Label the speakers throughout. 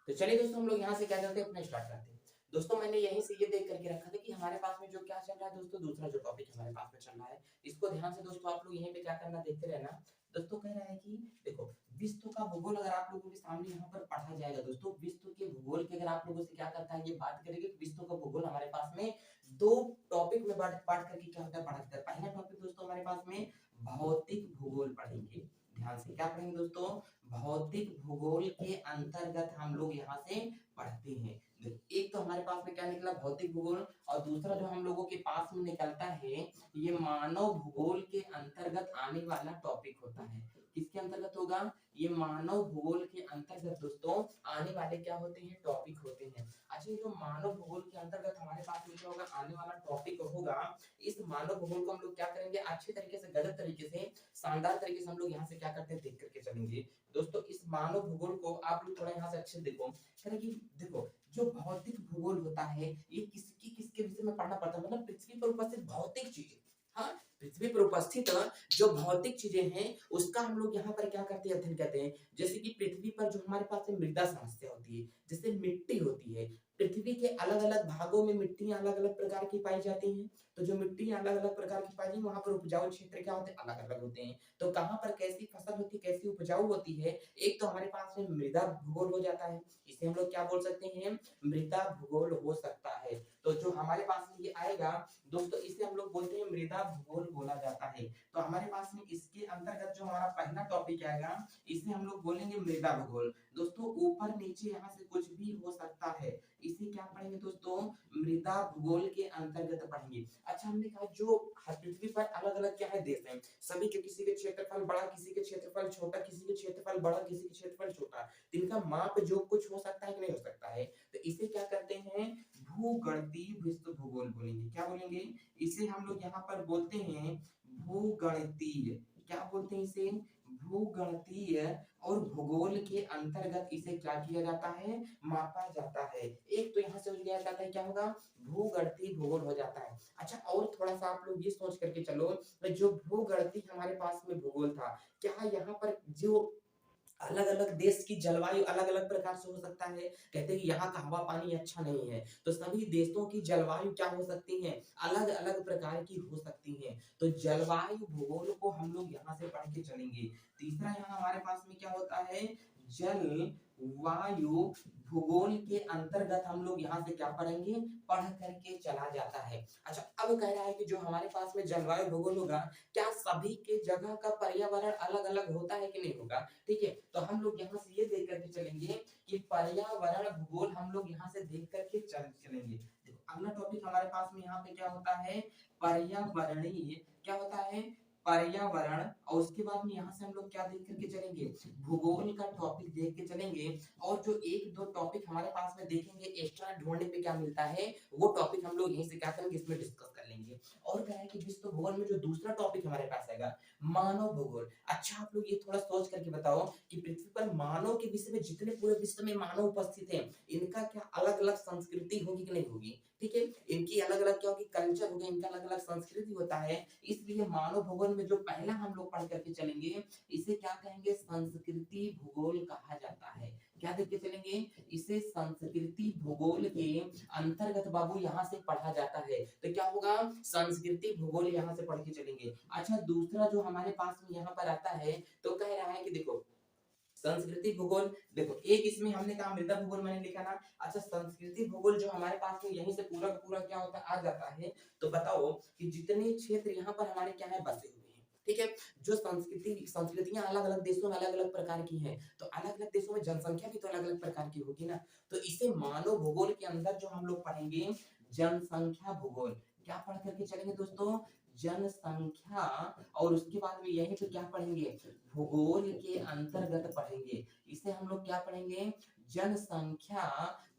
Speaker 1: तो चलिए दोस्तों हम लोग यहाँ से क्या करते हैं अपना स्टार्ट करते हैं। दोस्तों मैंने यहीं से ये देख करके रखा था कि हमारे पास में जो क्या चल रहा है दोस्तों, दूसरा जो टॉपिक हमारे पास में चल रहा है, इसको ध्यान से दोस्तों आप लोग यहीं पे क्या करना देखते रहना। दोस्तों कह रहा है कि देखो, विश्व का भूगोल अगर आप लोगों के सामने यहाँ पर पढ़ा जाएगा दोस्तों, विश्व के भूगोल की अगर आप लोगों से क्या करता है ये बात करेंगे कि विश्व का भूगोल हमारे पास में दो टॉपिक में बांट करके क्या होता है पढ़ा जाता है। पहला टॉपिक दोस्तों हमारे पास में भौतिक भूगोल पढ़ेंगे। ध्यान से क्या पढ़ेंगे दोस्तों, भौतिक भूगोल के अंतर्गत हम लोग यहाँ से पढ़ते हैं। एक तो हमारे पास में क्या निकला भौतिक भूगोल, और दूसरा जो हम लोगों के पास में निकलता है ये मानव भूगोल के अंतर्गत आने वाला टॉपिक होता है। किसके अंतर्गत होगा, ये मानव भूगोल के अंतर्गत दोस्तों आने वाले क्या होते हैं टॉपिक होते हैं। अच्छा, ये जो मानव भूगोल के अंतर्गत हमारे पास में क्या होगा आने वाला टॉपिक होगा, इस मानव भूगोल को हम लोग क्या करेंगे अच्छे तरीके से, गलत तरीके से, शानदार तरीके से हम लोग यहाँ से क्या करते हैं देख करके चलेंगे। दोस्तों इस मानव भूगोल को आप लोग थोड़ा यहाँ से अच्छे देखो, करें कि देखो जो भौतिक भूगोल होता है ये किसकी किसके विषय में पढ़ना पड़ता है, मतलब पृथ्वी पर उपस्थित भौतिक चीजें। हाँ, पृथ्वी पर उपस्थित जो भौतिक चीजें हैं उसका हम लोग यहाँ पर क्या करते हैं अध्ययन करते हैं। जैसे कि पृथ्वी पर जो हमारे पास में मृदा समस्या होती है, जैसे मिट्टी होती है, पृथ्वी के अलग अलग भागों में मिट्टियां अलग अलग प्रकार की पाई जाती हैं। तो जो मिट्टी अलग अलग प्रकार की पाई जाती है वहां पर उपजाऊ क्षेत्र क्या होते हैं अलग अलग होते हैं। तो कहाँ पर कैसी फसल होती है, कैसी उपजाऊ होती है, एक तो हमारे पास में मृदा भूगोल हो जाता है, इसे हम लोग क्या बोल सकते हैं, मृदा भूगोल हो सकता है। तो जो हमारे पास में ये आएगा दोस्तों इसे हम लोग बोलते हैं मृदा भूगोल बोला जाता है। तो हमारे पास में इसके अंतर्गत जो हमारा पहला टॉपिक आएगा इसे हम लोग बोलेंगे मृदा भूगोल। दोस्तों ऊपर नीचे यहाँ से कुछ भी हो सकता है, इसे क्या पढ़ेंगे दोस्तों, मृदा भूगोल के अंतर्गत पढ़ेंगे। अच्छा, हमने कहा जो पृथ्वी पर अलग अलग क्या है देश हैं, सभी के किसी के क्षेत्रफल बड़ा, किसी के क्षेत्रफल छोटा, किसी के क्षेत्रफल बड़ा, किसी के क्षेत्रफल छोटा, तो इनका माप जो कुछ हो सकता है कि नहीं हो सकता है। तो इसे क्या करते हैं, भूगणितीय विश्व भूगोल बोलेंगे। क्या बोलेंगे, इसे हम लोग यहाँ पर बोलते हैं भूगणितीय, क्या बोलते हैं इसे, भूगणितीय, और भूगोल के अंतर्गत इसे क्या किया जाता है, मापा जाता है। एक तो यहाँ से हो लिया जाता है क्या होगा, भूगणितीय भूगोल हो जाता है। अच्छा, और थोड़ा सा आप लोग ये सोच करके चलो, जो भूगणितीय हमारे पास में भूगोल था, क्या यहाँ पर जो अलग अलग देश की जलवायु अलग अलग प्रकार से हो सकता है। कहते हैं कि यहाँ का हवा पानी अच्छा नहीं है, तो सभी देशों की जलवायु क्या हो सकती है, अलग अलग प्रकार की हो सकती है। तो जलवायु भूगोल को हम लोग यहाँ से पढ़ के चलेंगे। तीसरा यहाँ हमारे पास में क्या होता है, जल वायु भूगोल के अंतर्गत हम लोग यहाँ से क्या पढ़ेंगे, पढ़ करके चला जाता है। अच्छा, अब कह रहा है कि जो हमारे पास में जलवायु भूगोल होगा, क्या सभी के जगह का पर्यावरण अलग अलग होता है कि नहीं होगा। ठीक है, तो हम लोग यहाँ से ये देख करके चलेंगे कि पर्यावरण भूगोल हम लोग यहाँ से देख करके चलेंगे। देखो अगला टॉपिक हमारे पास में यहाँ पे क्या होता है, पर्यावरणीय, क्या होता है, पर्यावरण, और उसके बाद में यहाँ से हम लोग क्या देख करके चलेंगे, भूगोल का टॉपिक देख के चलेंगे। और जो एक दो टॉपिक हमारे पास में देखेंगे एक्स्ट्रा ढूंढने पे क्या मिलता है, वो टॉपिक हम लोग यहीं से क्या करेंगे इसमें डिस्कस कर लेंगे। और क्या है कि विश्व भूगोल में जो दूसरा टॉपिक हमारे पास आएगा, मानव भूगोल। अच्छा, आप लोग ये थोड़ा सोच करके बताओ कि पृथ्वी पर मानव के विषय में जितने पूरे विश्व में मानव उपस्थित हैं, इनका क्या अलग अलग संस्कृति होगी कि नहीं होगी। ठीक है, इनकी अलग अलग क्या होगी, कल्चर होगी, इनका अलग अलग संस्कृति होता है। इसलिए मानव भूगोल में जो पहला हम लोग पढ़ करके चलेंगे इसे क्या कहेंगे, संस्कृति भूगोल कहा जाता है। क्या देख के चलेंगे, इसे संस्कृति भूगोल के अंतर्गत बाबू यहाँ से पढ़ा जाता है। तो क्या होगा, संस्कृति भूगोल यहाँ से पढ़ के चलेंगे। अच्छा, दूसरा जो हमारे पास में यहाँ पर आता है, तो कह रहा है कि देखो संस्कृति भूगोल, देखो एक इसमें हमने कहा मृदा भूगोल मैंने लिखा ना। अच्छा, संस्कृति भूगोल जो हमारे पास में यहीं से पूरा का पूरा क्या होता है आ जाता है। तो बताओ कि जितने क्षेत्र यहाँ पर हमारे क्या है बसे हुए हैं, ठीक है, जो संस्कृतियां अलग अलग देशों में अलग अलग प्रकार की हैं, तो अलग अलग देशों में जनसंख्या भी तो अलग अलग प्रकार की होगी ना। तो इसे मानव भूगोल के अंदर जो हम लोग पढ़ेंगे, जनसंख्या भूगोल। क्या पढ़ करके चलेंगे दोस्तों, जनसंख्या, और उसके बाद में यहीं पे क्या पढ़ेंगे, भूगोल के अंतर्गत पढ़ेंगे। इसे हम लोग क्या पढ़ेंगे, जनसंख्या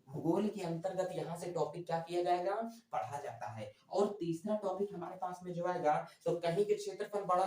Speaker 1: भूगोल के अंतर्गत यहाँ से टॉपिक क्या किया जाएगा, पढ़ा जाता है। और तीसरा टॉपिक हमारे पास में जो आएगा, तो कहीं के क्षेत्रफल बड़ा,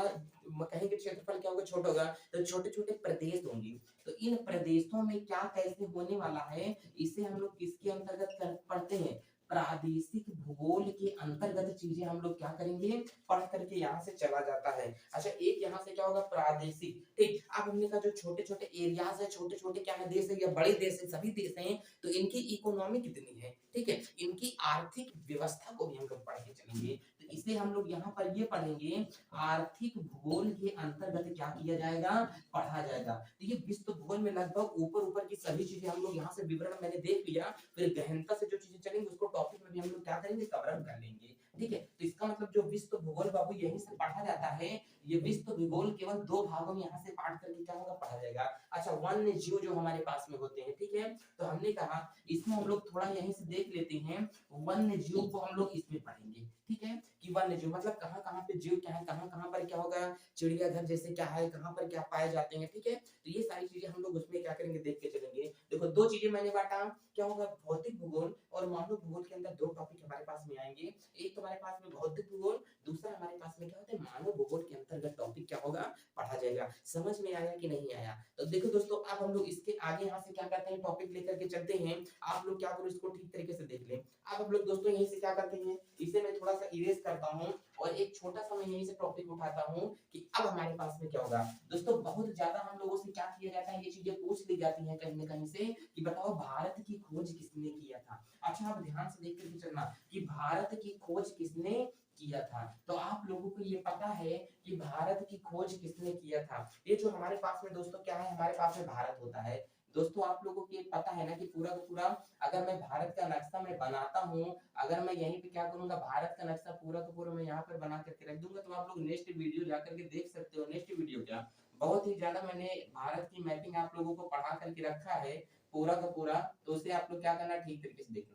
Speaker 1: कहीं के क्षेत्रफल क्या होगा छोटा होगा, तो छोटे छोटे प्रदेश होंगे। तो इन प्रदेशों में क्या कैसे होने वाला है, इसे हम लोग किसके अंतर्गत पढ़ते हैं, प्रादेशिक भूगोल के अंतर्गत चीजें हम लोग क्या करेंगे, पढ़ करके यहाँ से चला जाता है। अच्छा, एक यहाँ से क्या होगा, प्रादेशिक, ठीक। अब हमने कहा जो छोटे छोटे एरियाज है, छोटे छोटे क्या है, देश है या बड़े देश है, सभी देश हैं, तो इनकी इकोनॉमी कितनी है, ठीक है, इनकी आर्थिक व्यवस्था को भी हम लोग पढ़ के चलेंगे। तो इसलिए हम लोग यहाँ पर ये पढ़ेंगे, आर्थिक भूगोल के अंतर्गत क्या किया जाएगा, पढ़ा जाएगा। तो ये विश्व भूगोल में लगभग ऊपर ऊपर की सभी चीजें हम लोग यहाँ से विवरण मैंने देख लिया, फिर गहनता से जो चीजें चलेंगी उसको टॉपिक में भी हम लोग क्या करेंगे, कवर कर लेंगे, ठीक है। तो इसका मतलब जो विश्व भूगोल बाबू यहीं से पढ़ा जाता है, ये विश्व भूगोल केवल दो भागों में यहाँ से पाठ करके क्या होगा, पढ़ा जाएगा। अच्छा, वन्य जीव जो हमारे पास में होते हैं, ठीक है, तो हमने कहा इसमें हम लोग थोड़ा यहीं से देख लेते हैं, वन्य जीव को हम लोग इसमें पढ़ेंगे, ठीक है, कि वन्य जीव मतलब कहाँ कहाँ पे जीव क्या है, कहाँ कहाँ पर क्या होगा, चिड़ियाघर जैसे क्या है, कहाँ पर क्या पाए जाते हैं, ठीक है। तो ये सारी चीजें हम लोग उसमें क्या करेंगे, देख के चलेंगे। देखो दो चीजें मैंने बांटा, क्या होगा, भौतिक भूगोल और मानव भूगोल के अंदर दो टॉपिक हमारे पास में आएंगे। एक तो हमारे पास में भौतिक भूगोल, दूसरा हमारे पास में क्या होता है, मानव भूगोल के अंतर्गत टॉपिक क्या होगा, पढ़ा जाएगा। समझ में आया कि नहीं आया? तो देखो दोस्तों, अब हम लोग इसके आगे यहाँ से क्या करते हैं, टॉपिक लेकर के चलते हैं। आप लोग क्या करो, इसको ठीक तरीके से देख लें। अब हम लोग दोस्तों यहीं से क्या करते हैं, इसे मैं थोड़ा सा इरेज करता हूँ और एक छोटा सा मैं यहीं से टॉपिक उठाता हूँ कि अब हमारे पास में क्या होगा। दोस्तों बहुत ज्यादा हम लोगों से क्या किया जाता है, ये चीजें पूछ ली जाती हैं कहीं ना कहीं से कि बताओ भारत की खोज किसने किया था। अच्छा, आप ध्यान से देख करके चलना कि भारत की खोज किसने किया था। तो आप लोगों को ये पता है कि भारत की खोज किसने किया था। ये जो हमारे पास में दोस्तों क्या है, हमारे पास में भारत होता है। दोस्तों आप लोगों को ये पता है ना कि पूरा का पूरा अगर मैं भारत का नक्शा मैं बनाता हूँ, अगर मैं यहीं पे क्या करूंगा, भारत का नक्शा पूरा का पूरा मैं यहाँ पर बना करके रख दूंगा, तो आप लोग नेक्स्ट वीडियो जाकर के देख सकते हो। नेक्स्ट वीडियो क्या, बहुत ही ज्यादा मैंने भारत की मैपिंग आप लोगों को पढ़ा करके रखा है पूरा का पूरा, तो उसे आप लोग क्या करना, ठीक तरीके से देखना।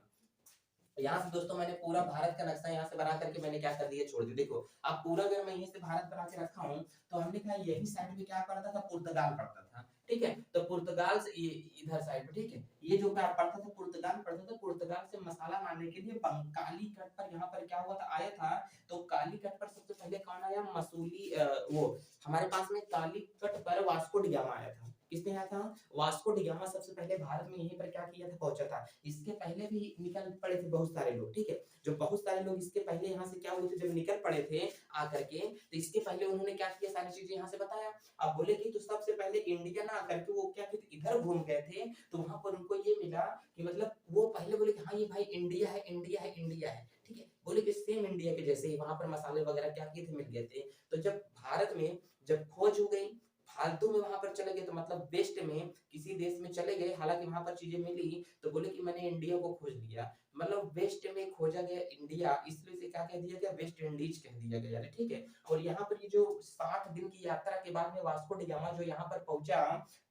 Speaker 1: यहाँ से दोस्तों मैंने पूरा भारत का नक्शा यहाँ से बना करके मैंने क्या कर दिया, छोड़ दिया। देखो अब पूरा अगर मैं यहीं से भारत बना के रखा हूँ, तो हमने कहा यही साइड में क्या पड़ता था, पुर्तगाल पड़ता था, ठीक है। तो पुर्तगाल से ये इधर साइड में, ठीक है, ये जो पड़ता था पुर्तगाल पड़ता था, पुर्तगाल से मसाला लाने के लिए बंगाली तट पर यहाँ पर क्या हुआ था, आया था। तो काली तट पर सबसे पहले कौन आया, मसूली वो हमारे पास में काली तट पर वास्को डी गामा आया था। किसने आया था, वास्को डी गामा सबसे पहले भारत में यहीं पर क्या किया था, पहुंचा था। इसके पहले भी निकल पड़े थे बहुत सारे लोग, ठीक है, जो बहुत सारे लोग इसके पहले यहाँ से क्या हुए थे, जब निकल पड़े थे आकर के, तो इसके पहले उन्होंने क्या किया, सारी चीजें यहाँ से बताया। अब बोले कि तो सबसे पहले इंडिया ना आकर के वो क्या किए, इधर घूम गए थे, तो वहां पर उनको ये मिला कि मतलब वो पहले बोले कि हाँ ये भाई इंडिया है, इंडिया है, इंडिया है, ठीक है, बोले कि सेम इंडिया के जैसे ही वहां पर मसाले वगैरह क्या किए थे, मिल गए थे। तो जब भारत में जब खोज हो गई, फालतू में वहां पर चले गए, तो मतलब वेस्ट में किसी देश में चले गए, हालांकि वहां पर चीजें मिली, तो बोले कि मैंने इंडिया को खोज लिया, मतलब वेस्ट में खोजा गया इंडिया, इसलिए से क्या कह दिया गया, वेस्ट इंडीज कह दिया गया, ठीक है। और यहाँ पर ये जो 60 दिन की यात्रा के बाद में वास्को डी गामा जो यहाँ पर पहुंचा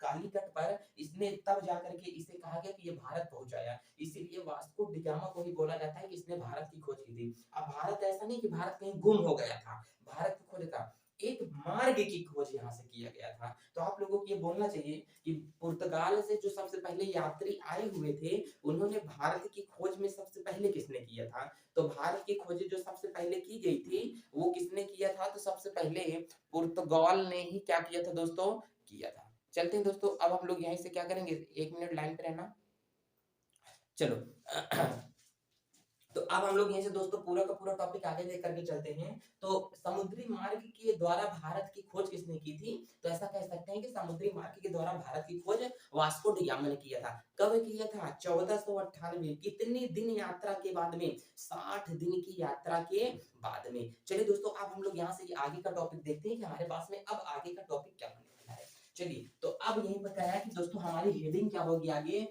Speaker 1: कालीकट पर, इसने तब जाकर के इसे कहा गया कि ये भारत पहुंचाया, इसीलिए वास्को डी गामा को ही बोला जाता है कि इसने भारत की खोज की थी। अब भारत ऐसा नहीं कि भारत कहीं गुम हो गया था, भारत की खोज था, एक मार्ग की खोज यहाँ से किया गया था। तो आप लोगों को ये बोलना चाहिए कि पुर्तगाल से जो सबसे पहले यात्री आए हुए थे, उन्होंने भारत की खोज में सबसे पहले किसने किया था, तो भारत की खोज जो सबसे पहले की गई थी वो किसने किया था, तो सबसे पहले पुर्तगाल ने ही क्या किया था दोस्तों, किया था। चलते हैं दोस्तों, अब हम लोग यहीं से क्या करेंगे, 1 मिनट लाइन पे रहना। चलो तो अब हम लोग यहीं से दोस्तों पूरा का पूरा टॉपिक आगे लेकर के चलते हैं। तो समुद्री मार्ग के द्वारा भारत की खोज किसने की थी, तो ऐसा कह सकते हैं कि समुद्री मार्ग के द्वारा भारत की खोज वास्को डी गामा ने किया था। कब किया था, 1498, कितने दिन यात्रा के बाद में, 60 दिन की यात्रा के बाद में। चलिए दोस्तों, अब हम लोग यहाँ से आगे का टॉपिक देखते हैं कि हमारे पास में अब आगे का टॉपिक क्या होने वाला है। चलिए, तो अब यही बताया कि दोस्तों हमारी हेडिंग क्या होगी आगे,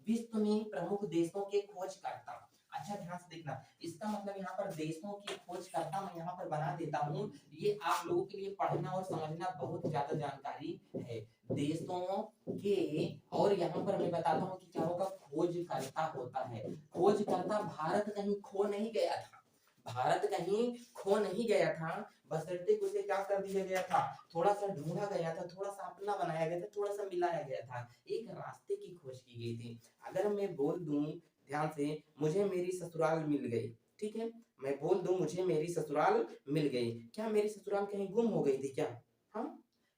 Speaker 1: विश्व में प्रमुख देशों के खोजकर्ता। अच्छा ध्यान से देखना, इसका मतलब यहाँ पर देशों की खोज करता मैं यहाँ पर बना देता हूँ, ये आप लोगों के लिए पढ़ना और समझना बहुत ज्यादा जानकारी है। देशों के, और यहाँ पर मैं बताता हूँ कि क्या होगा, खोजकर्ता होता है। खोजकर्ता, भारत कहीं खो नहीं गया था, भारत कहीं खो नहीं गया था, बशर्ते उसे क्या कर दिया गया था, थोड़ा सा ढूंढा गया था, थोड़ा सा अपना बनाया गया था, थोड़ा सा मिलाया गया था, एक रास्ते की खोज की गई थी। अगर मैं बोल दूं ध्यान से, मुझे मेरी ससुराल मिल गई, ठीक है, मैं बोल दूं मुझे मेरी ससुराल मिल गई, क्या मेरी ससुराल कहीं गुम हो गई थी क्या, हाँ,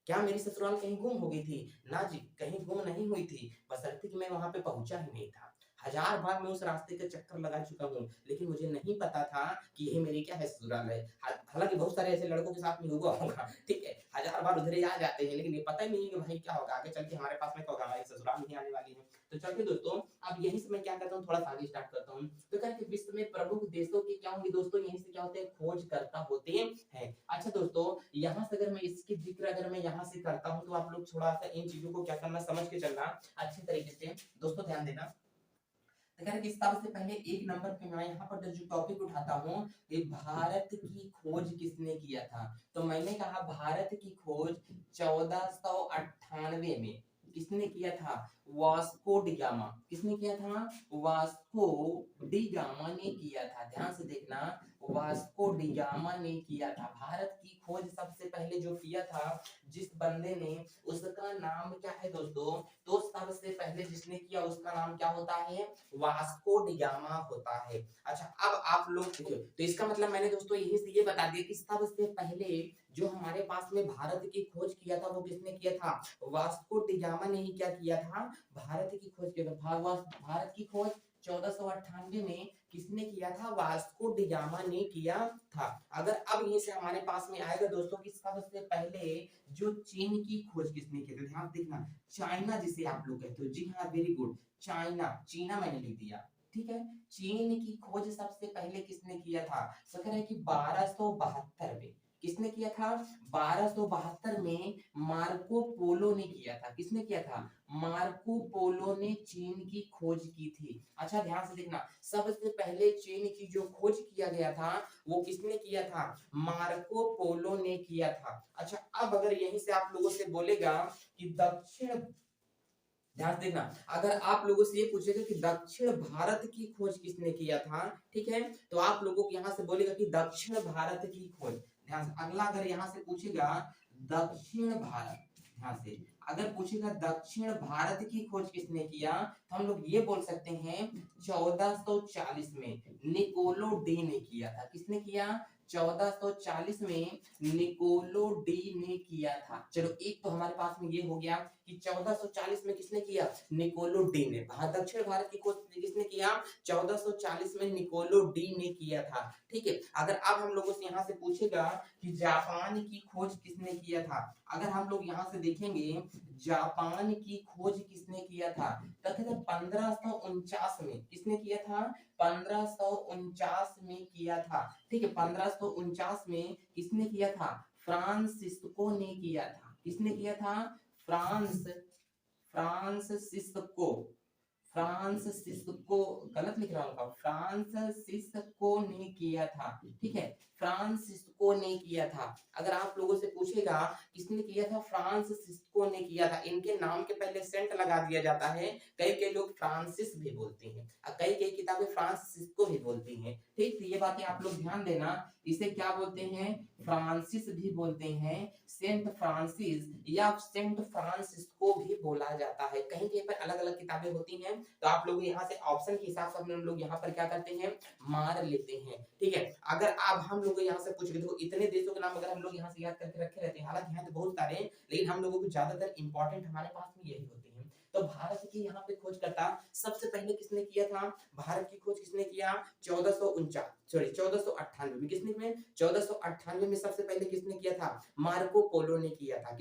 Speaker 1: क्या मेरी ससुराल कहीं गुम हो गई थी, ना जी, कहीं गुम नहीं हुई थी, बशर्ते कि मैं वहां पे पहुंचा ही नहीं था। हजार बार मैं उस रास्ते के चक्कर लगा चुका हूँ, लेकिन मुझे नहीं पता था कि ये मेरी क्या है ससुराल है। हालाँकि बहुत सारे ऐसे लड़कों के साथ में हुआ होगा, ठीक है? हजार बार उधर ही आ जाते हैं, लेकिन ये पता ही नहीं है कि भाई क्या होगा आगे चल के हमारे पास में क्या होगा, हमारी ससुराल नहीं आने वाली है। तो चलिए दोस्तों, अब यहीं से मैं क्या करता हूँ, थोड़ा-सा आगे स्टार्ट करता हूँ। तो क्या है कि विश्व में प्रमुख देशों की क्या होंगी दोस्तों, यहीं से क्या होते हैं, खोजकर्ता होते हैं। अच्छा दोस्तों, यहाँ से अगर मैं इसकी जिक्र अगर मैं यहाँ से करता हूँ, तो आप लोग थोड़ा-सा इन चीज़ों को क्या करना, समझ के चलना अच्छे तरीके से। दोस्तों ध्यान देना। तो कह रहे कि सबसे पहले एक नंबर पे मैं यहाँ पर जो टॉपिक उठाता हूँ, ये भारत की खोज किसने किया था। तो मैंने कहा भारत की खोज 1498 में किसने किया था, वास्को डी गामा। किसने किया था, वास्को डी गामा ने किया था। ध्यान से देखना, वास्को डी गामा ने किया था भारत की खोज। सबसे पहले जो किया था जिस बंदे ने, उसका नाम क्या है दोस्तों, तो सबसे पहले जिसने किया उसका नाम क्या होता है, वास्को डी गामा होता है। अच्छा अब आप लोग देखिए, तो इसका मतलब मैंने दोस्तों यही से ये बता दिया कि सबसे पहले जो हमारे पास में भारत की खोज किया था वो किसने किया था, वास्को डी गामा ने ही क्या किया था, भारत की खोज किया था। भारत की खोज 1498 में किसने किया था, वास्को डी गामा ने किया था। अगर अब यहीं से हमारे पास में आएगा दोस्तों कि सबसे पहले जो चीन की खोज किसने की थी, ध्यान देखना, चाइना जिसे आप लोग कहते हो, जी हाँ वेरी गुड, चाइना, चीना मैंने लिख दिया, ठीक है। चीन की खोज सबसे पहले किसने किया था, तो कह रहे हैं कि 1272 में। किसने किया था, 1272 में मार्को पोलो ने किया था। किसने किया था, मार्को पोलो ने चीन की खोज की थी। अच्छा ध्यान से देखना, सबसे पहले चीन की जो खोज किया गया था वो किसने किया था, मार्को पोलो ने किया था। अच्छा अब अगर यहीं से आप लोगों से बोलेगा कि दक्षिण, ध्यान से देखना, अगर आप लोगों से ये पूछेगा कि दक्षिण भारत की खोज किसने किया था, ठीक है, तो आप लोगों को यहाँ से बोलेगा कि दक्षिण भारत की खोज। ध्यान से, अगला अगर यहाँ से पूछेगा दक्षिण भारत, ध्यान से, अगर पूछेगा दक्षिण भारत की खोज किसने किया, तो हम लोग ये बोल सकते हैं 1440 में निकोलो डी ने किया था। किसने किया, 1440 में निकोलो डी ने किया था। चलो एक तो हमारे पास में ये हो गया कि 1440 में किसने किया, निकोलो डी ने। दक्षिण भारत की खोज किसने किया, 1440 में निकोलो डी ने किया था, ठीक है। अगर अब हम लोगों से यहाँ से पूछेगा कि जापान की खोज किसने किया था, अगर हम लोग यहाँ से देखेंगे जापान की खोज किसने किया था, तो 1549 में किसने किया था, 1549 में किया था, ठीक है। 1549 में किसने किया था, फ्रांसिस्को ने किया था। किसने किया था, फ्रांसिस्को, फ्रांसिस्को, गलत लिख रहा हूँ, फ्रांसिस्को ने किया था, ठीक है, फ्रांसिस्को ने किया था। अगर आप लोगों से पूछेगा किसने किया था, फ्रांसिस्को ने किया था। इनके नाम के पहले सेंट लगा दिया जाता है, कई कई लोग फ्रांसिस भी बोलते हैं और कई कई किताबें फ्रांसिस्को भी बोलती हैं, ठीक। तो ये बातें आप लोग ध्यान देना, इसे क्या बोलते हैं, फ्रांसिस भी बोलते हैं, सेंट फ्रांसिस या सेंट फ्रांसिस्को भी बोला जाता है। कहीं कहीं पर अलग अलग किताबें होती हैं, तो आप लोग यहाँ से ऑप्शन के हिसाब से हम लोग यहाँ पर क्या करते हैं, मार लेते हैं, ठीक है। अगर आप हम लोग यहाँ से पूछ, देखो इतने देशों के नाम अगर हम लोग यहाँ से याद करके रखे रहते हैं, हालांकि यहाँ तो बहुत सारे, लेकिन हम लोगों को ज्यादातर इंपॉर्टेंट हमारे पास में यही होते हैं। तो भारत की यहाँ पे खोज करता सबसे पहले किसने किया था, भारत की खोज किसने किया, 1498 में। किसने में 1498 में सबसे पहले किसने किया था, मार्को पोलो ने किया था।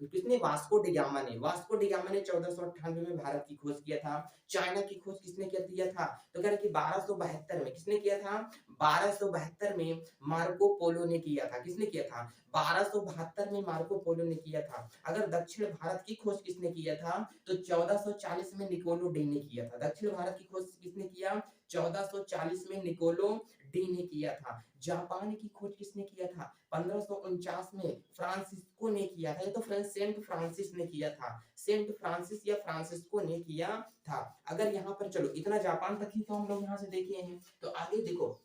Speaker 1: किसने, वास्को डी गामा ने। वास्को डी गामा ने 1498 में भारत की खोज किया था। चाइना की खोज किसने किया था, तो कह रहे कि 1272 में। किसने किया था, 1272 में मार्को पोलो ने किया था। किसने किया था, 1272 में मार्को पोलो ने किया था। अगर दक्षिण भारत की खोज किसने किया था, तो 1440 में निकोलो डी ने किया था। दक्षिण भारत की खोज किसने किया, 1440 में निकोलो डी ने किया था। जापान की खोज किसने किया था, 1549 में फ्रांसिस्को ने किया था। ये तो सेंट फ्रांसिस ने किया था, सेंट फ्रांसिस या फ्रांसिस्को ने किया था। अगर यहाँ पर चलो इतना जापान तक ही तो हम लोग यहाँ से देखे हैं, तो आगे देखो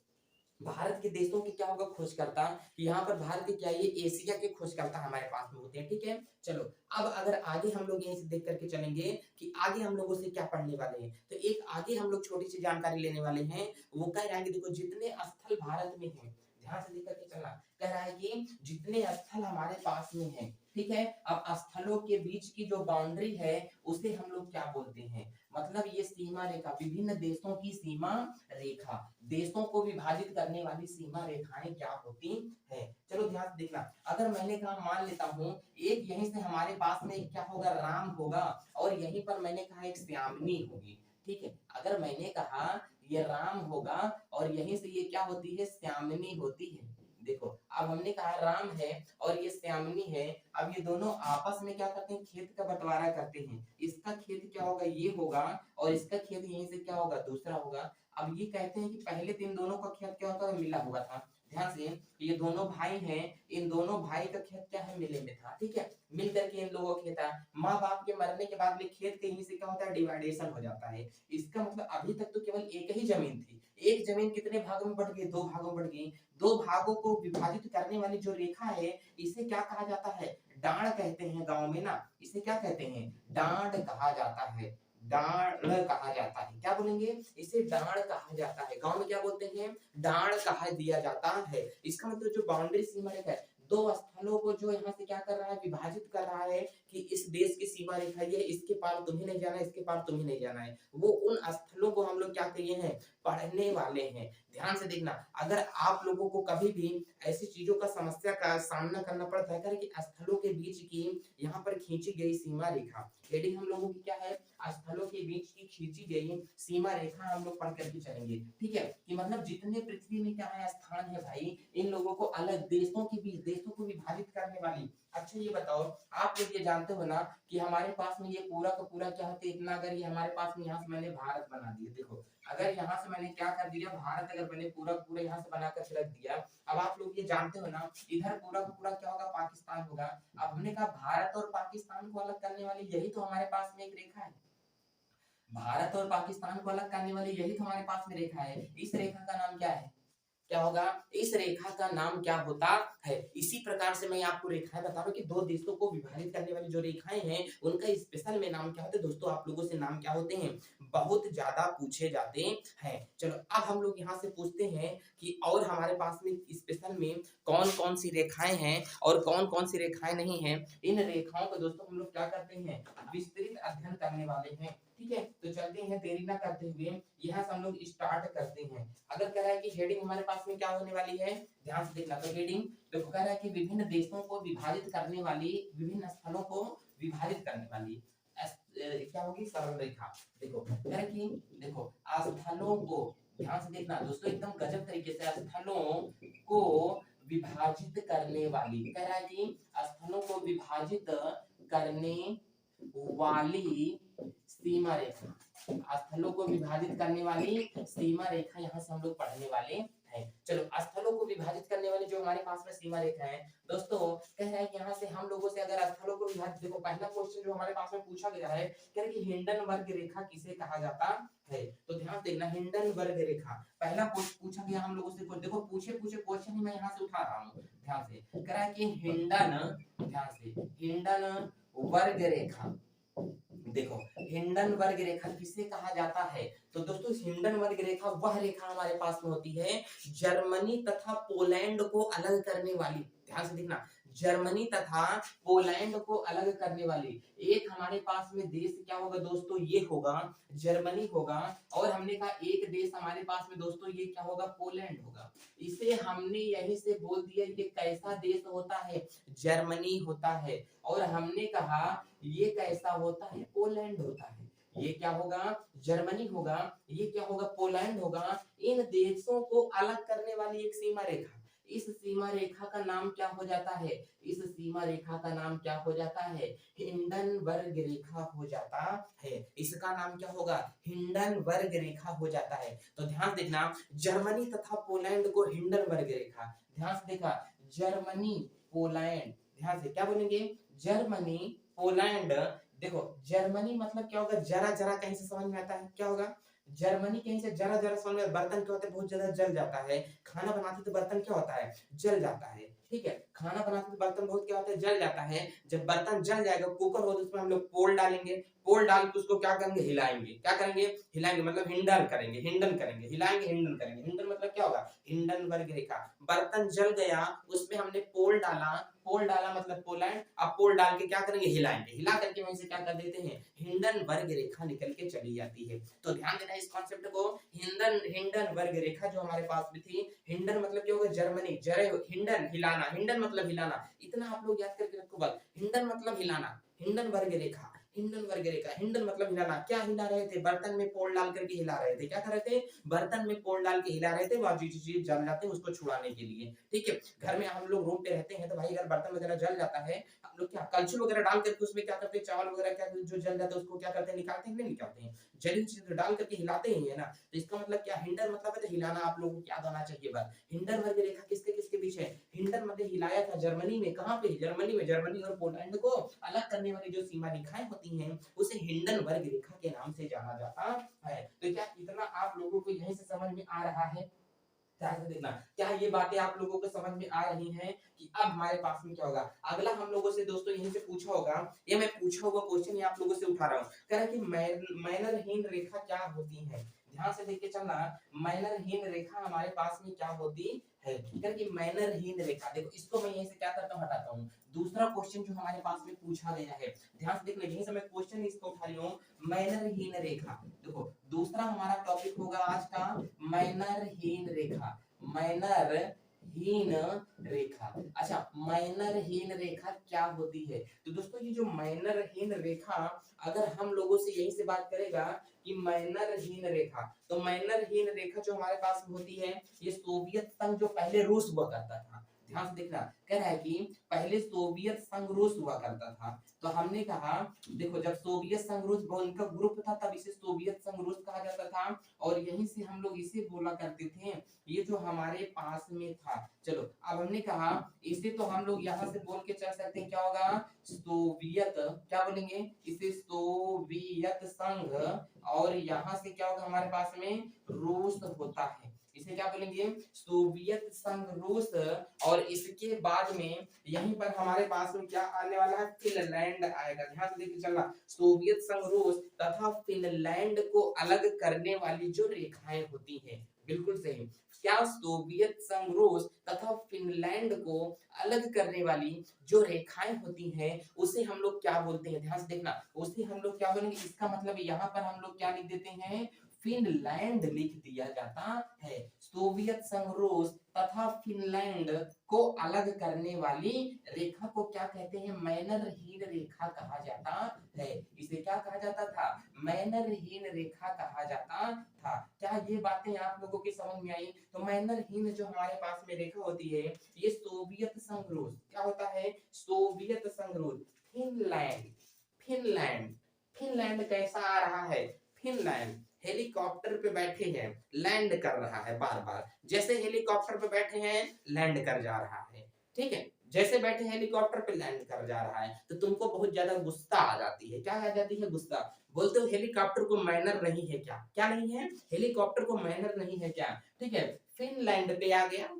Speaker 1: भारत के देशों की क्या होगा खोजकर्ता, यहाँ पर भारत के क्या, ये एशिया के खोजकर्ता हमारे पास में होते हैं, ठीक है। चलो अब अगर आगे हम लोग यहीं से देख करके चलेंगे कि आगे हम लोगों से क्या पढ़ने वाले हैं, तो एक आगे हम लोग छोटी सी जानकारी लेने वाले हैं। वो कह रहा है कि देखो जितने स्थल भारत में हैं, ध्यान से देख करके चलना, कह रहा है कि जितने स्थल हमारे पास में हैं, ठीक है। अब स्थलों के बीच की जो बाउंड्री है उसे हम लोग क्या बोलते हैं, मतलब ये सीमा रेखा, विभिन्न देशों की सीमा रेखा, देशों को विभाजित करने वाली सीमा रेखाएं क्या होती है। चलो ध्यान से देखना, अगर मैंने कहा मान लेता हूं एक यहीं से हमारे पास में क्या होगा, राम होगा, और यहीं पर मैंने कहा एक श्यामनी होगी। ठीक है, अगर मैंने कहा ये राम होगा और यहीं से ये क्या होती है, श्यामनी होती है। देखो अब हमने कहा राम है और ये श्यामनी है, अब ये दोनों आपस में क्या करते हैं, खेत का बंटवारा करते हैं। इसका खेत क्या होगा, ये होगा, और इसका खेत यहीं से क्या होगा, दूसरा होगा। अब ये कहते हैं कि पहले तो इन दोनों का खेत क्या होता है, मिला हुआ था। ध्यान से, ये दोनों भाई हैं, इन दोनों भाई का खेत क्या है, मिले में था। ठीक है, मिल करके इन लोगों का खेत है। माँ बाप के मरने के बाद में खेत कहीं से क्या होता है, डिवाइडेशन हो जाता है। इसका मतलब अभी तक तो केवल एक ही जमीन थी, एक जमीन कितने भागों में बढ़ गई, दो भागों में बढ़ गई। दो भागों को विभाजित करने वाली जो रेखा है इसे क्या कहा जाता है, डांड कहते हैं। गांव में ना इसे क्या कहते हैं, डांड कहा जाता है, डांड कहा जाता है। क्या बोलेंगे, इसे डांड कहा जाता है। गांव में क्या बोलते हैं, डांड कहा दिया जाता है। इसका मतलब जो बाउंड्री सीमा रेखा है, दो स्थलों को जो यहाँ से क्या कर रहा है, विभाजित कर रहा है कि इस देश की सीमा रेखा ये, इसके पार तुम्हें नहीं जाना है, इसके पार तुम्हें नहीं जाना है। वो उन स्थलों को हम लोग क्या किए हैं, पढ़ने वाले हैं। ध्यान से देखना, अगर आप लोगों को कभी भी ऐसी चीजों का समस्या का सामना करना पड़ता है कि स्थलों के बीच की यहाँ पर खींची गई सीमा रेखा, हेडिंग हम लोगों की क्या है, स्थलों के बीच की खींची गई सीमा रेखा हम लोग पढ़ करके चलेंगे। ठीक है, कि मतलब जितने पृथ्वी में क्या है, स्थान है भाई, इन लोगों को अलग देशों के बीच, देशों को विभाजित करने वाली। अच्छा ये बताओ, आप लोग ये जानते हो ना कि हमारे पास में ये पूरा का पूरा क्या होता है, इतना अगर ये हमारे पास में यहाँ से मैंने भारत बना दिया, देखो अगर यहाँ से मैंने क्या कर दिया, भारत अगर मैंने पूरा पूरा यहाँ से बनाकर रख दिया, अब आप लोग ये जानते हो ना इधर पूरा का पूरा क्या होगा, पाकिस्तान होगा। अब हमने कहा भारत और पाकिस्तान को अलग करने वाली यही तो हमारे पास में एक रेखा है, भारत और पाकिस्तान को अलग करने वाली यही तो हमारे पास में रेखा है। इस रेखा का नाम क्या है, क्या होगा, इस रेखा का नाम क्या होता है। इसी प्रकार से मैं आपको रेखाएं बता रहा हूँ कि दो देशों को विभाजित करने वाली जो रेखाएं हैं उनका स्पेशल में नाम क्या होते हैं। दोस्तों आप लोगों से नाम क्या होते हैं, बहुत ज्यादा पूछे जाते हैं। चलो अब हम लोग यहाँ से पूछते हैं कि और हमारे पास में स्पेशल में कौन कौन सी रेखाएं हैं और कौन कौन सी रेखाएं नहीं है। इन रेखाओं को दोस्तों हम लोग क्या करते हैं, विस्तृत अध्ययन करने वाले हैं। ठीक है, तो चलते हैं देरी ना करते हुए यहाँ से हम लोग स्टार्ट करते हैं। अगर कह रहा है कि हेडिंग हमारे पास में क्या होने वाली है, ध्यान से देखना, तो हेडिंग देखो कह रहा है कि विभिन्न देशों को विभाजित करने वाली, विभिन्न स्थलों को विभाजित करने वाली क्या होगी, सरल रेखा। देखो कह रहा है कि देखो स्थलों को, ध्यान से देखना दोस्तों एकदम गजब तरीके से, स्थलों को विभाजित करने वाली, कह रहा है कि स्थलों को विभाजित करने वाली सीमा रेखा, स्थलों को विभाजित करने वाली सीमा रेखा यहाँ से हम लोग पढ़ने वाले हैं। चलो स्थलों को विभाजित करने वाली जो हमारे पास में सीमा रेखा है दोस्तों, कह रहा है कि यहाँ से हम लोगों से अगर स्थलों को विभाजित, देखो पहला क्वेश्चन जो हमारे पास में पूछा गया है, कह रहा है कि हिंडनबर्ग रेखा किसे कहा जाता है। तो ध्यान देखना, हिंडनबर्ग रेखा पहला पूछा गया हम लोगों से। देखो पूछे पूछे क्वेश्चन ही मैं यहाँ से उठा रहा हूँ, ध्यान से कह रहा है कि ध्यान से हिंडन वर्ग रेखा, देखो हिंडनबर्ग रेखा किसे कहा जाता है। तो दोस्तों हिंडनबर्ग रेखा वह रेखा हमारे पास में होती है जर्मनी तथा पोलैंड को अलग करने वाली। ध्यान से देखना, जर्मनी तथा पोलैंड को अलग करने वाली एक हमारे पास में देश क्या होगा दोस्तों, ये होगा जर्मनी होगा, और हमने कहा एक देश हमारे पास में दोस्तों ये क्या होगा, पोलैंड होगा। इसे हमने यहीं से बोल दिया ये कैसा देश होता है, जर्मनी होता है, और हमने कहा ये कैसा होता है, पोलैंड होता है। ये क्या होगा, जर्मनी होगा, ये क्या होगा, पोलैंड होगा। इन देशों को अलग करने वाली एक सीमा रेखा, इस सीमा रेखा का नाम क्या हो जाता है, इस सीमा रेखा का नाम क्या हो जाता है, हिंडनबर्ग रेखा हो जाता है। इसका नाम क्या होगा, हिंडनबर्ग रेखा हो जाता है। तो ध्यान देखना, जर्मनी तथा पोलैंड को हिंडनबर्ग रेखा, ध्यान से देखा, जर्मनी पोलैंड, ध्यान से क्या बोलेंगे, जर्मनी पोलैंड। देखो जर्मनी मतलब क्या होगा, जरा जरा कहीं से समझ में आता है, क्या होगा, जर्मनी कहीं से जरा जरा समझ में, बर्तन क्या होता है, बहुत ज्यादा जल जाता है, खाना बनाते तो बर्तन क्या होता है, जल जाता है। ठीक है, खाना बनाते तो बर्तन बहुत क्या होता है, जल जाता है। जब बर्तन जल जाएगा, कुकर हो तो उसमें हम लोग पोल डालेंगे, पोल डाल के उसको क्या करेंगे, हिलाएंगे। क्या करेंगे, हिलाएंगे मतलब हिंडन करेंगे, हिंडन करेंगे, हिलाएंगे हिंडन करेंगे। हिंडन मतलब क्या होगा, हिंडन वर्ग रेखा। बर्तन जल गया, उसमें हमने पोल डाला, पोल डाला मतलब पोलैंड। अब पोल डाल के क्या करेंगे, हिलाएंगे, हिला करके वहीं से क्या कर देते हैं, हिंडन वर्ग रेखा निकल के चली जाती है। तो ध्यान देना इस कॉन्सेप्ट को, हिंडन हिंडन वर्ग रेखा जो हमारे पास में थी। हिंडन मतलब क्या होगा, जर्मनी, जरे हिंडन हिलाना, हिंडन मतलब हिलाना। इतना आप लोग याद करके रखो बस, हिंडन मतलब हिलाना, हिंडन वर्ग रेखा, हिंडन वर्ग रेखा। हिंडन मतलब हिलाना। क्या हिला रहे थे, बर्तन में पोल डाल करके हिला रहे थे। क्या कर रहे थे, बर्तन में पोल डाल के हिला रहे थे, वह चीज जल जाते हैं उसको छुड़ाने के लिए। ठीक है, घर में हम लोग रूम पे रहते हैं तो भाई अगर बर्तन वगैरह जल जाता है, हम लोग क्या कलछुल वगैरह डाल करके उसमें क्या करते हैं, चावल वगैरह क्या जो जल जाता है उसको क्या करते हैं, निकालते हैं, नहीं निकालते हैं, जली चीज डाल करके हिलाते ही है ना। तो इसका मतलब क्या, हिंडन मतलब है तो हिलाना। आप लोगों को याद आना चाहिए बस। हिंडन वर्ग रेखा किसके किसके बीच है, हिंडन मतलब हिलाया था जर्मनी में। कहां पे, जर्मनी में। जर्मनी और पोलैंड को अलग करने वाली जो सीमा रेखाएं होती हैं उसे हिंडन वर्ग रेखा के नाम से जाना जाता है। तो क्या इतना आप लोगों को यहीं से समझ में आ रहा है, ध्यान से देखना, क्या ये बातें आप लोगों को समझ में आ रही हैं कि अब हमारे पास में क्या होगा। अगला हम लोगों से दोस्तों यहीं से पूछा होगा, ये मैं पूछा हुआ क्वेश्चन ये आप लोगों से उठा रहा हूँ। कह रहा है कि मैनरहीन रेखा क्या होती है। ध्यान से देख के चलना, मैनरहीन रेखा हमारे पास में क्या होती है। कह कि मैनरहीन रेखा, देखो इसको मैं यहीं से क्या करता हूँ, हटाता हूँ। दूसरा क्वेश्चन जो हमारे पास में पूछा गया है, ध्यान से देख ले, यहीं से मैं क्वेश्चन इसको उठा रही हूँ, मैनरहीन रेखा। देखो दूसरा हमारा टॉपिक होगा आज का मैनरहीन रेखा, मैनरहीन रेखा। अच्छा, मैनरहीन रेखा क्या होती है। तो दोस्तों ये जो मैनरहीन रेखा, अगर हम लोगों से यही से बात करेगा कि मैनरहीन रेखा, तो मैनरहीन रेखा जो हमारे पास में होती है, ये सोवियत संघ जो पहले रूस हुआ करता था। ध्यान से देखना, कह रहा है कि पहले सोवियत संघ रूस हुआ करता था। तो हमने कहा देखो, जब सोवियत संघ रूस उनका ग्रुप था तब इसे सोवियत संघ रूस कहा जाता था, और यहीं से हम लोग इसे बोला करते थे, ये जो हमारे पास में था। चलो अब हमने कहा इसे तो हम लोग यहाँ से बोल के चल सकते हैं, क्या होगा, सोवियत, क्या बोलेंगे इसे, सोवियत संघ। और यहाँ से क्या होगा हमारे पास में, रूस होता है, इसे क्या बोलेंगे, सोवियत संघ रूस। और इसके बाद में यहीं पर हमारे पास में क्या आने वाला है, फिनलैंड आएगा। ध्यान से देखिए चलना, सोवियत संघ रूस तथा फिनलैंड को अलग करने वाली जो रेखाएं होती हैं, बिल्कुल सही, क्या सोवियत संघ रूस तथा फिनलैंड को अलग करने वाली जो रेखाएं होती हैं उसे हम लोग क्या बोलते हैं। ध्यान से देखना, उसे हम लोग क्या बोलेंगे, इसका मतलब यहाँ पर हम लोग क्या लिख देते हैं, फिनलैंड लिख दिया जाता है। सोवियत संघ रूस तथा फिनलैंड को अलग करने वाली रेखा को क्या कहते हैं, मैनरहीन रेखा कहा जाता है। इसे क्या कहा जाता था, मैनरहीन रेखा कहा जाता था। क्या ये बातें आप लोगों की समझ में आई। तो मैनरहीन जो हमारे पास में रेखा होती है, ये सोवियत संघ रूस, क्या होता है, सोवियत संघ रूस, फिनलैंड, फिनलैंड, फिनलैंड कैसा आ रहा है, फिनलैंड हेलीकॉप्टर पे बैठे हैं, लैंड कर रहा है, बार बार जैसे हेलीकॉप्टर पे बैठे हैं लैंड कर जा रहा है। ठीक है, जैसे बैठे हेलीकॉप्टर पे लैंड कर जा रहा है, तो तुमको बहुत ज्यादा गुस्सा आ जाती है। क्या आ जाती है, गुस्सा। बोलते हो हेलीकॉप्टर को मैनर नहीं है क्या, क्या नहीं है, हेलीकॉप्टर को मैनर नहीं है क्या। ठीक है, फिनलैंड पे आ गया,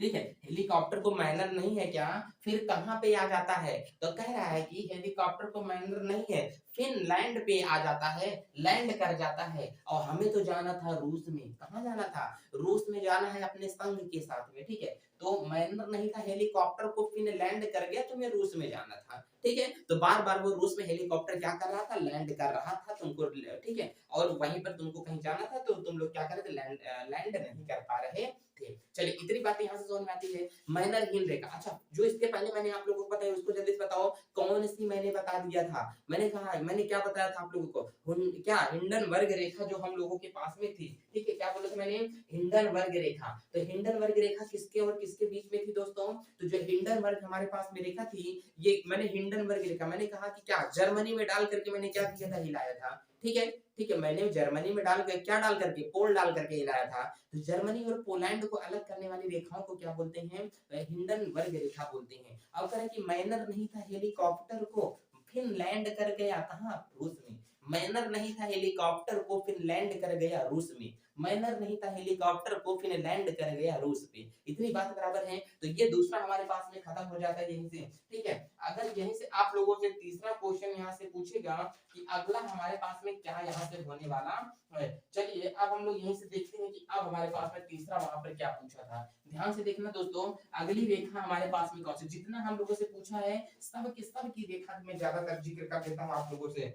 Speaker 1: ठीक है, हेलीकॉप्टर को मैनर नहीं है क्या, फिर कहां पे आ जाता है, तो कह रहा है कि हेलीकॉप्टर को मैनर नहीं है, फिनलैंड पे आ जाता है, लैंड कर जाता है। और हमें तो जाना था रूस में, कहां जाना था, रूस में जाना है अपने संघ के साथ में। ठीक है, तो मैनर नहीं था, हेलीकॉप्टर को फिनलैंड कर गया, तुम्हें रूस में जाना था। ठीक है, तो बार बार वो रूस में हेलीकॉप्टर क्या कर रहा था, लैंड कर रहा था तुमको। ठीक है, और वहीं पर तुमको कहीं जाना था तो तुम लोग क्या कर रहे थे, लैंड नहीं कर पा रहे थे। चलिए इतनी बातें यहाँ से समझ में आती है, मैनरहीन रेखा। अच्छा, जो इसके पहले मैंने आप लोगों को बताया उसको जल्दी से बताओ, कौन सी मैंने बता दिया था, मैंने कहा, मैंने क्या बताया था आप लोगों को, क्या हिंडन वर्ग रेखा जो हम लोगों के पास में थी। ठीक है, क्या बोला था मैंने, हिंडन वर्ग रेखा। तो हिंडन वर्ग रेखा किसके और किसके बीच में थी दोस्तों, तो जो हिंडन वर्ग हमारे पास में रेखा थी, ये मैंने हिंडन वर्ग रेखा, मैंने कहा कि क्या जर्मनी में डाल करके मैंने क्या किया था, हिलाया था। ठीक है, ठीक है, मैंने जर्मनी में डाल कर क्या डाल करके, पोल डाल करके हिलाया था। तो जर्मनी और पोलैंड को अलग करने वाली रेखाओं को क्या बोलते हैं, हिंडन वर्ग रेखा बोलते हैं। अब करें कि मैनर नहीं था हेलीकॉप्टर को फिनलैंड कर गया, कहां, रूस में, मैनर नहीं था हेलीकॉप्टर को फिनलैंड कर गया रूस में। मैनर नहीं था हेलीकॉप्टर को फिनलैंड कर गया रूस पे। इतनी बात बराबर है। तो ये दूसरा हमारे पास में खत्म हो जाता है यहीं से। ठीक है, अगर यहीं से आप लोगों से तीसरा क्वेश्चन यहाँ से पूछेगा कि अगला हमारे पास में क्या यहाँ से होने वाला है। चलिए अब हम लोग यहीं से देखते हैं कि अब हमारे पास में तीसरा वहां पर क्या पूछा था। ध्यान से देखना दोस्तों, अगली रेखा हमारे पास में कौन सी, जितना हम लोगों से पूछा है सब की रेखा में ज्यादातर जिक्र कर देता हूँ आप लोगों से।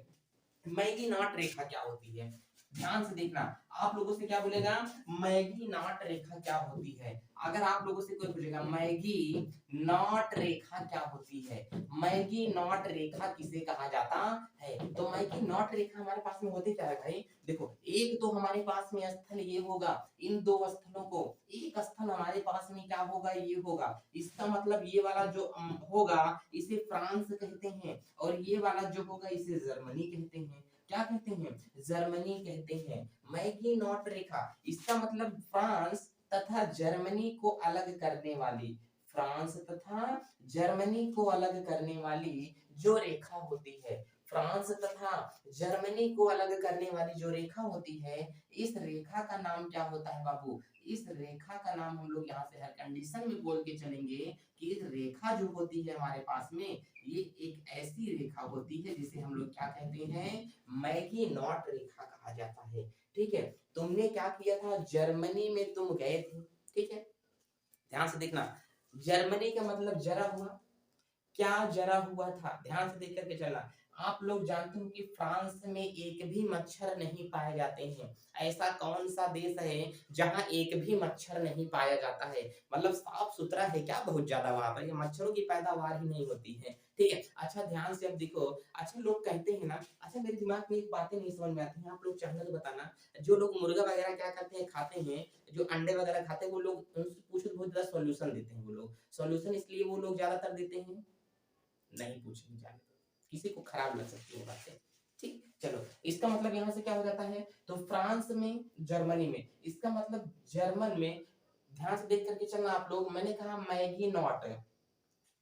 Speaker 1: मैगी नॉट रेखा क्या होती है, ध्यान से देखना। आप लोगों से क्या बोलेगा, मैगी नॉट रेखा क्या होती है। अगर आप लोगों से कोई पूछेगा मैगी नॉट रेखा क्या होती है, मैगी नॉट रेखा किसे कहा जाता है, तो मैगी नॉट रेखा हमारे पास में होती क्या है भाई। देखो एक तो हमारे पास में स्थल ये होगा, इन दो स्थलों को, एक स्थल हमारे पास में क्या होगा, ये होगा। इसका मतलब ये वाला जो होगा इसे फ्रांस कहते हैं, और ये वाला जो होगा इसे जर्मनी कहते हैं। क्या कहते हैं, जर्मनी कहते हैं। मैगी नॉट रेखा, इसका मतलब फ्रांस तथा जर्मनी को अलग करने वाली, फ्रांस तथा जर्मनी को अलग करने वाली जो रेखा होती है, फ्रांस तथा जर्मनी को अलग करने वाली जो रेखा होती है, इस रेखा का नाम क्या होता है बाबू, इस रेखा का नाम हम लोग यहाँ से हर कंडीशन में बोल के चलेंगे कि इस रेखा जो होती है हमारे पास में, ये एक ऐसी रेखा होती है जिसे हम लोग क्या कहते हैं, मैगी नॉट रेखा कहा जाता है। ठीक है, तुमने क्या किया था, जर्मनी में तुम गए थे। ठीक है, ध्यान से देखना, जर्मनी का मतलब जरा हुआ, क्या जरा हुआ था, ध्यान से देख करके चलना। आप लोग जानते हो कि फ्रांस में एक भी मच्छर नहीं पाए जाते हैं। ऐसा कौन सा देश है जहां एक भी मच्छर नहीं पाया जाता है, मतलब साफ सुथरा है क्या बहुत ज्यादा, वहां पर ये मच्छरों की पैदावार ही नहीं होती है। ठीक है, अच्छा ध्यान से अब देखो, अच्छा लोग कहते हैं ना, अच्छा मेरे दिमाग में एक बातें नहीं समझ में आती हैं, आप लोग चाहे तो बताना। जो लोग मुर्गा वगैरह क्या करते हैं, खाते हैं, जो अंडे वगैरह खाते हैं, वो लोग उनसे पूछो तो बहुत ज्यादा सॉल्यूशन देते हैं। वो लोग सॉल्यूशन इसलिए वो लोग ज्यादातर देते हैं, नहीं पूछनी चाहिए, किसी को खराब लग सकती है बातें। ठीक, चलो इसका मतलब यहाँ से क्या हो जाता है, तो फ्रांस में जर्मनी में, इसका मतलब जर्मन में, ध्यान से देख करके चलना आप लोग। मैंने कहा मैगी नॉट,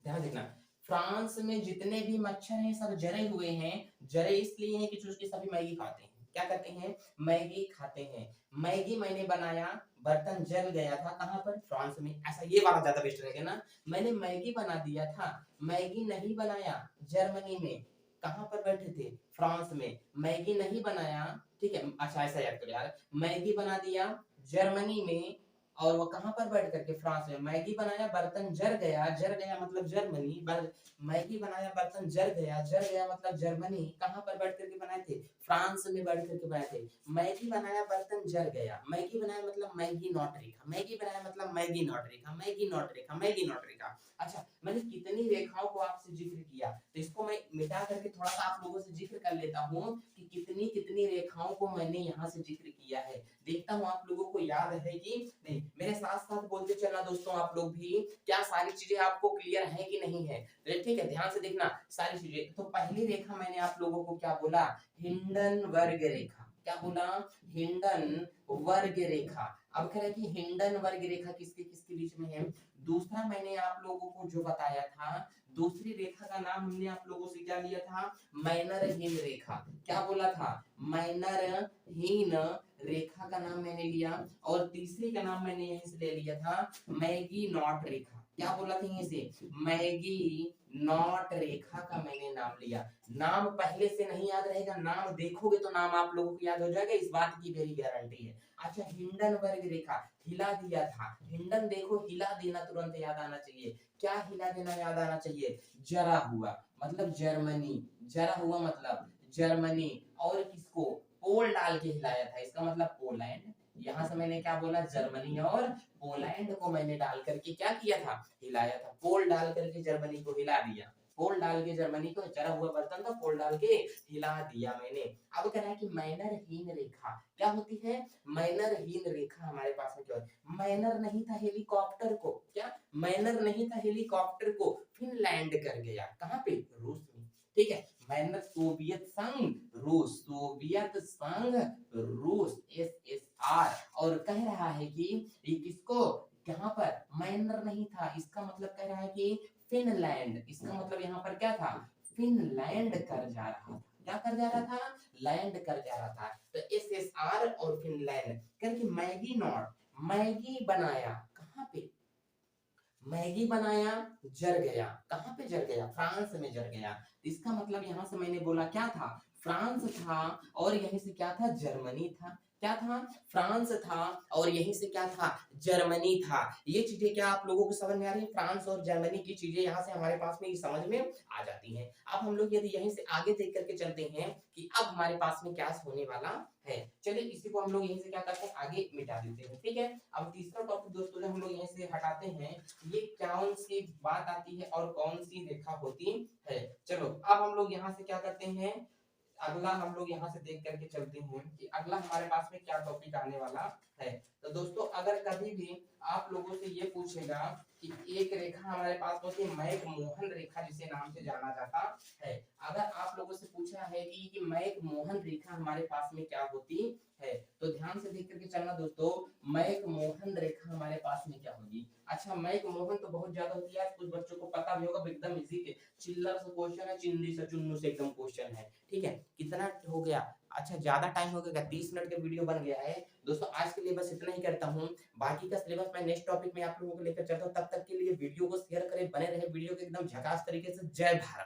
Speaker 1: ध्यान देखना, फ्रांस में जितने भी मच्छर हैं सब जरे हुए हैं। जरे इसलिए हैं कि चूंकि सभी मैगी खाते हैं, क्या करते हैं, मैगी खाते हैं। मैगी मैंने बनाया, बर्तन जल गया था, कहां पर, फ्रांस में। ऐसा ये वाला ज्यादा बेस्ट रहेगा ना, मैंने मैगी बना दिया था, मैगी नहीं बनाया जर्मनी में, कहां पर बैठे थे, फ्रांस में, मैगी नहीं बनाया। ठीक है, अच्छा ऐसा याद करो यार, मैगी बना दिया जर्मनी में, और वो कहां पर बैठ करके, फ्रांस में। मैगी बनाया बर्तन जर गया, जर गया मतलब जर्मनी, मैगी बनाया बर्तन जर गया मतलब जर्मनी, कहां पर बैठ करके बनाए थे, फ्रांस में बैठ करके बनाए थे। मैगी बनाया बर्तन जर गया, मैगी बनाया मतलब मैगी नॉट रेखा, मैगी बनाया मतलब Maggi not Rekha, Maggi not Rekha, Maggi not Rekha. अच्छा मैंने कितनी रेखाओं को आपसे जिक्र किया, तो इसको मैं मिटा करके थोड़ा सा आप लोगों से जिक्र कर लेता हूँ कि कितनी कितनी रेखाओं को मैंने यहाँ से जिक्र किया है। देखता हूँ आप लोगों को याद है कि नहीं, मेरे साथ साथ बोलते चलना दोस्तों, आप लोग भी, क्या सारी चीजें आपको क्लियर है कि नहीं है। ठीक है, ध्यान से देखना सारी चीजें। तो पहली रेखा मैंने आप लोगों को क्या बोला, हिंडनबर्ग रेखा, क्या बोला, हिंडनबर्ग रेखा। अब कह रहा है कि हिंडनबर्ग रेखा किसके किसके बीच में है। दूसरा मैंने आप लोगों को जो बताया था, दूसरी रेखा का नाम हमने आप लोगों से क्या लिया था, मैनरहीन रेखा। क्या बोला था, मैनरहीन रेखा का नाम मैंने लिया। और तीसरी का नाम मैंने यहीं से ले लिया था, मैगी नॉट रेखा। क्या बोला था यहीं से, मैगी नॉट रेखा का मैंने नाम लिया। नाम पहले से नहीं याद रहेगा, नाम देखोगे तो नाम आप लोगों को याद हो जाएगा, इस बात की मेरी गारंटी है। अच्छा हिंडनबर्ग रेखा, हिला दिया था, हिंडन देखो हिला देना तुरंत याद आना चाहिए। क्या हिला देना याद आना चाहिए, जरा हुआ मतलब जर्मनी, जरा हुआ मतलब जर्मनी। और किसको, पोल डाल के हिलाया था, इसका मतलब पोलैंड। यहां से मैंने क्या बोला, जर्मनी और पोलैंड को मैंने डाल करके क्या किया था, हिलाया था। पोल डाल करके जर्मनी को हिला दिया, पोल डाल के जर्मनी को, जरा हुआ बर्तन था, पोल डाल के हिला दिया मैंने। अब कह रहा है कि मैनरहीन रेखा क्या होती है, मैनरहीन रेखा हमारे पास में क्या है, मैनर नहीं था हेलीकॉप्टर को, क्या मैनर नहीं था हेलीकॉप्टर को फिनलैंड कर गया, कहां पे, रूस में। ठीक है, मैनर सोवियत संघ रूस, सोवियत संघ रूस, एसएसआर। और कह रहा है कि ये किसको, यहाँ पर मैनर नहीं था, इसका मतलब कह रहा है कि फिनलैंड, इसका मतलब यहाँ पर क्या था, फिनलैंड कर जा रहा था। क्या कर जा रहा था, लैंड कर जा रहा था। तो एसएसआर और फिनलैंड करके मैगी नॉट, मैगी बनाया कहां पे, मैगी बनाया जल गया, कहां पे जल गया, फ्रांस में जल गया। इसका मतलब यहां से मैंने बोला क्या था, फ्रांस था, और यहीं से क्या था, जर्मनी था। क्या था, फ्रांस था, और यहीं से क्या था, जर्मनी था। ये चीजें क्या आप लोगों को समझ में आ रही है, फ्रांस और जर्मनी की चीजें यहाँ से हमारे पास में समझ में आ जाती हैं। अब हम लोग यदि यहीं से आगे देख करके चलते हैं कि अब हमारे पास में क्या होने वाला है, चलिए इसी को हम लोग यहीं से क्या करते हैं, आगे मिटा देते हैं। ठीक है, अब तीसरा टॉपिक दोस्तों जो हम लोग यहीं से हटाते हैं, ये कौन सी बात आती है और कौन सी रेखा होती है। चलो अब हम लोग यहाँ से क्या करते हैं, अगला हम लोग यहाँ से देख करके चलते हैं कि अगला हमारे पास में क्या टॉपिक आने वाला है। तो दोस्तों अगर कभी भी आप लोगों से ये पूछेगा कि एक रेखा हमारे पास होती है मैक-मोहन रेखा जिसे नाम से जाना जाता है, अगर आप लोगों से पूछा है कि मैक-मोहन रेखा हमारे पास में क्या होती है, तो ध्यान से देख करके चलना दोस्तों, मैक-मोहन रेखा हमारे पास में क्या होगी। अच्छा मैक-मोहन तो बहुत ज्यादा होती है, कुछ बच्चों को पता भी होगा, एकदम इजी है, चिल्लर से क्वेश्चन है, चिंदी से चुन्नू से एकदम क्वेश्चन है। ठीक है, कितना हो गया, अच्छा ज्यादा टाइम हो गया, 30 मिनट का वीडियो बन गया है दोस्तों। आज के लिए बस इतना ही करता हूँ, बाकी का सिलेबस मैं नेक्स्ट टॉपिक में आप लोगों को लेकर चलता हूँ। तब तक के लिए वीडियो को शेयर करें, बने रहे वीडियो के एकदम झकास तरीके से। जय भारत।